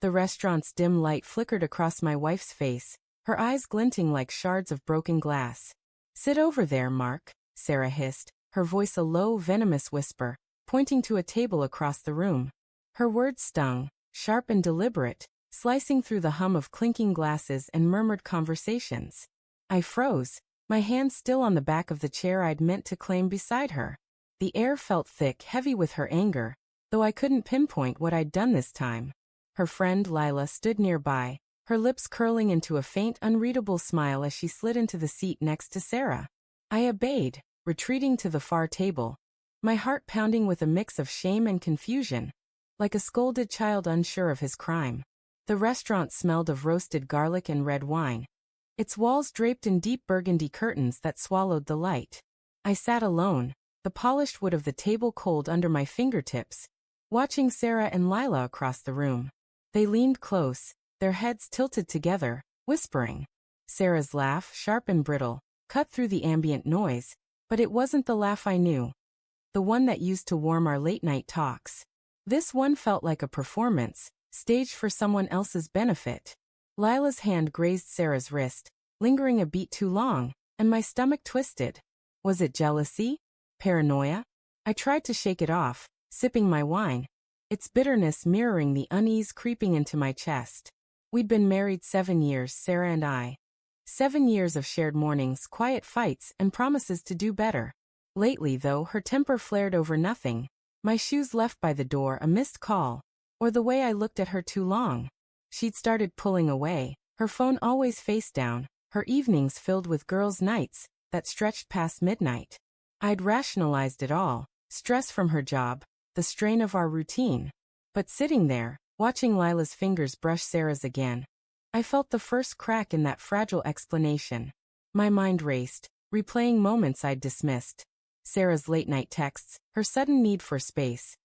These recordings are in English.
The restaurant's dim light flickered across my wife's face, her eyes glinting like shards of broken glass. "Sit over there, Mark," Sarah hissed, her voice a low, venomous whisper, pointing to a table across the room. Her words stung, sharp and deliberate, slicing through the hum of clinking glasses and murmured conversations. I froze, my hand still on the back of the chair I'd meant to claim beside her. The air felt thick, heavy with her anger, though I couldn't pinpoint what I'd done this time. Her friend Lila stood nearby, her lips curling into a faint, unreadable smile as she slid into the seat next to Sarah. I obeyed, retreating to the far table, my heart pounding with a mix of shame and confusion, like a scolded child unsure of his crime. The restaurant smelled of roasted garlic and red wine, its walls draped in deep burgundy curtains that swallowed the light. I sat alone, the polished wood of the table cold under my fingertips, watching Sarah and Lila across the room. They leaned close, their heads tilted together, whispering. Sarah's laugh, sharp and brittle, cut through the ambient noise, but it wasn't the laugh I knew. The one that used to warm our late-night talks. This one felt like a performance, staged for someone else's benefit. Lila's hand grazed Sarah's wrist, lingering a beat too long, and my stomach twisted. Was it jealousy? Paranoia? I tried to shake it off, sipping my wine, its bitterness mirroring the unease creeping into my chest. We'd been married 7 years, Sarah and I. 7 years of shared mornings, quiet fights, and promises to do better. Lately, though, her temper flared over nothing. My shoes left by the door, a missed call, or the way I looked at her too long. She'd started pulling away, her phone always face down, her evenings filled with girls' nights that stretched past midnight. I'd rationalized it all, stress from her job, the strain of our routine. But sitting there, watching Lila's fingers brush Sarah's again, I felt the first crack in that fragile explanation. My mind raced, replaying moments I'd dismissed. Sarah's late-night texts, her sudden need for space.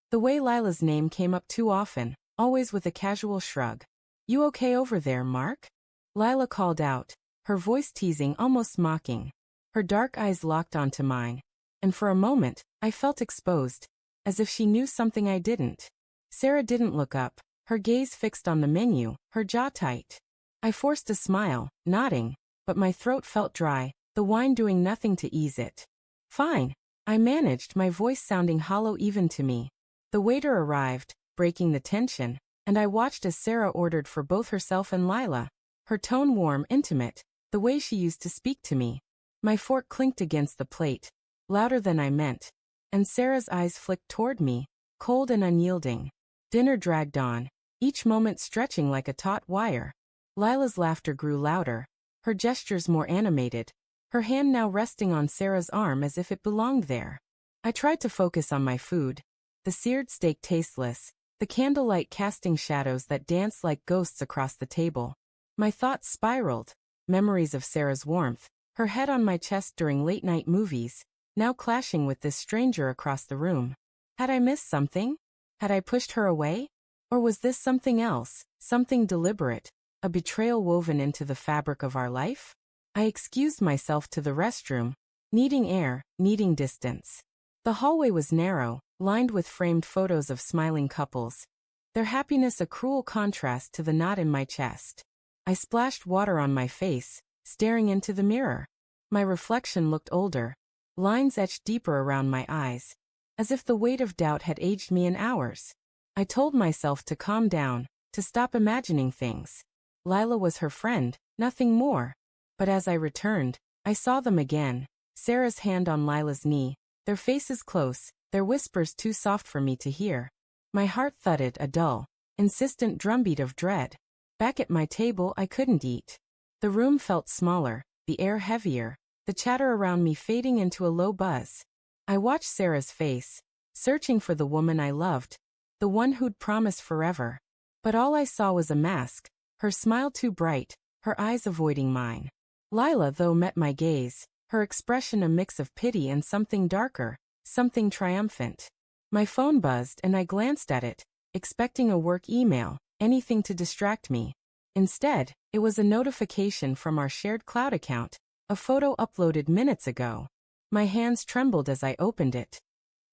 The way Lila's name came up too often, always with a casual shrug. "You okay over there, Mark?" Lila called out, her voice teasing, almost mocking. Her dark eyes locked onto mine, and for a moment, I felt exposed, as if she knew something I didn't. Sarah didn't look up, her gaze fixed on the menu, her jaw tight. I forced a smile, nodding, but my throat felt dry, the wine doing nothing to ease it. "Fine," I managed, my voice sounding hollow even to me. The waiter arrived, breaking the tension, and I watched as Sarah ordered for both herself and Lila, her tone warm, intimate, the way she used to speak to me. My fork clinked against the plate, louder than I meant, and Sarah's eyes flicked toward me, cold and unyielding. Dinner dragged on, each moment stretching like a taut wire. Lila's laughter grew louder, her gestures more animated, her hand now resting on Sarah's arm as if it belonged there. I tried to focus on my food, the seared steak tasteless, the candlelight casting shadows that danced like ghosts across the table. My thoughts spiraled, memories of Sarah's warmth, her head on my chest during late-night movies, now clashing with this stranger across the room. Had I missed something? Had I pushed her away? Or was this something else, something deliberate, a betrayal woven into the fabric of our life? I excused myself to the restroom, needing air, needing distance. The hallway was narrow, lined with framed photos of smiling couples, their happiness a cruel contrast to the knot in my chest. I splashed water on my face, staring into the mirror. My reflection looked older, lines etched deeper around my eyes, as if the weight of doubt had aged me in hours. I told myself to calm down, to stop imagining things. Lila was her friend, nothing more. But as I returned, I saw them again, Sarah's hand on Lila's knee, their faces close, their whispers too soft for me to hear. My heart thudded, a dull, insistent drumbeat of dread. Back at my table, I couldn't eat. The room felt smaller, the air heavier, the chatter around me fading into a low buzz. I watched Sarah's face, searching for the woman I loved, the one who'd promised forever. But all I saw was a mask, her smile too bright, her eyes avoiding mine. Lila, though, met my gaze, her expression a mix of pity and something darker, something triumphant. My phone buzzed and I glanced at it, expecting a work email, anything to distract me. Instead, it was a notification from our shared cloud account, a photo uploaded minutes ago. My hands trembled as I opened it.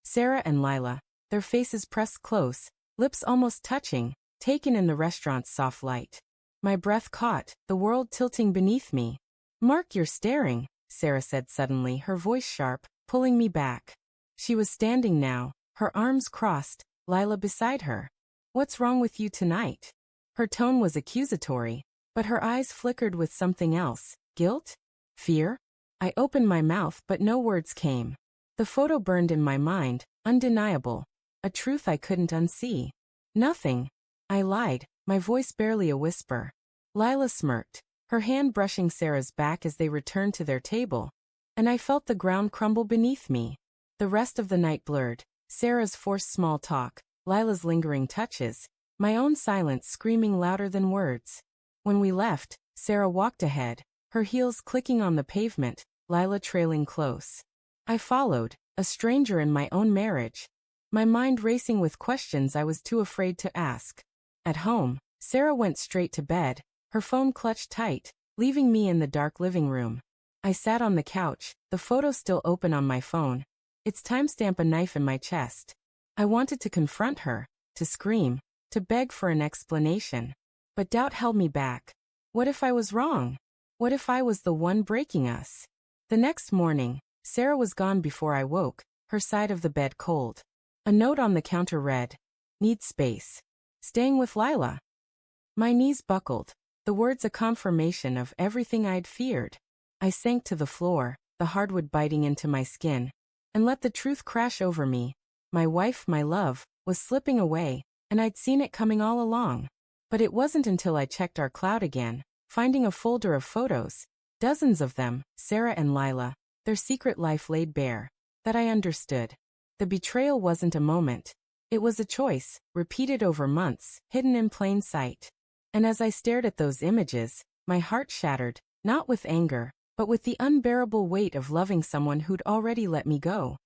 Sarah and Lila, their faces pressed close, lips almost touching, taken in the restaurant's soft light. My breath caught, the world tilting beneath me. "Mark, you're staring," Sarah said suddenly, her voice sharp, pulling me back. She was standing now, her arms crossed, Lila beside her. "What's wrong with you tonight?" Her tone was accusatory, but her eyes flickered with something else. Guilt? Fear? I opened my mouth but no words came. The photo burned in my mind, undeniable. A truth I couldn't unsee. "Nothing," I lied, my voice barely a whisper. Lila smirked, her hand brushing Sarah's back as they returned to their table, and I felt the ground crumble beneath me. The rest of the night blurred, Sarah's forced small talk, Lila's lingering touches, my own silence screaming louder than words. When we left, Sarah walked ahead, her heels clicking on the pavement, Lila trailing close. I followed, a stranger in my own marriage, my mind racing with questions I was too afraid to ask. At home, Sarah went straight to bed, her phone clutched tight, leaving me in the dark living room. I sat on the couch, the photo still open on my phone, its timestamp a knife in my chest. I wanted to confront her, to scream, to beg for an explanation. But doubt held me back. What if I was wrong? What if I was the one breaking us? The next morning, Sarah was gone before I woke, her side of the bed cold. A note on the counter read, "Need space. Staying with Lila." My knees buckled, the words a confirmation of everything I'd feared. I sank to the floor, the hardwood biting into my skin, and let the truth crash over me. My wife, my love, was slipping away, and I'd seen it coming all along. But it wasn't until I checked our cloud again, finding a folder of photos, dozens of them, Sarah and Lila, their secret life laid bare, that I understood. The betrayal wasn't a moment. It was a choice, repeated over months, hidden in plain sight. And as I stared at those images, my heart shattered, not with anger, but with the unbearable weight of loving someone who'd already let me go.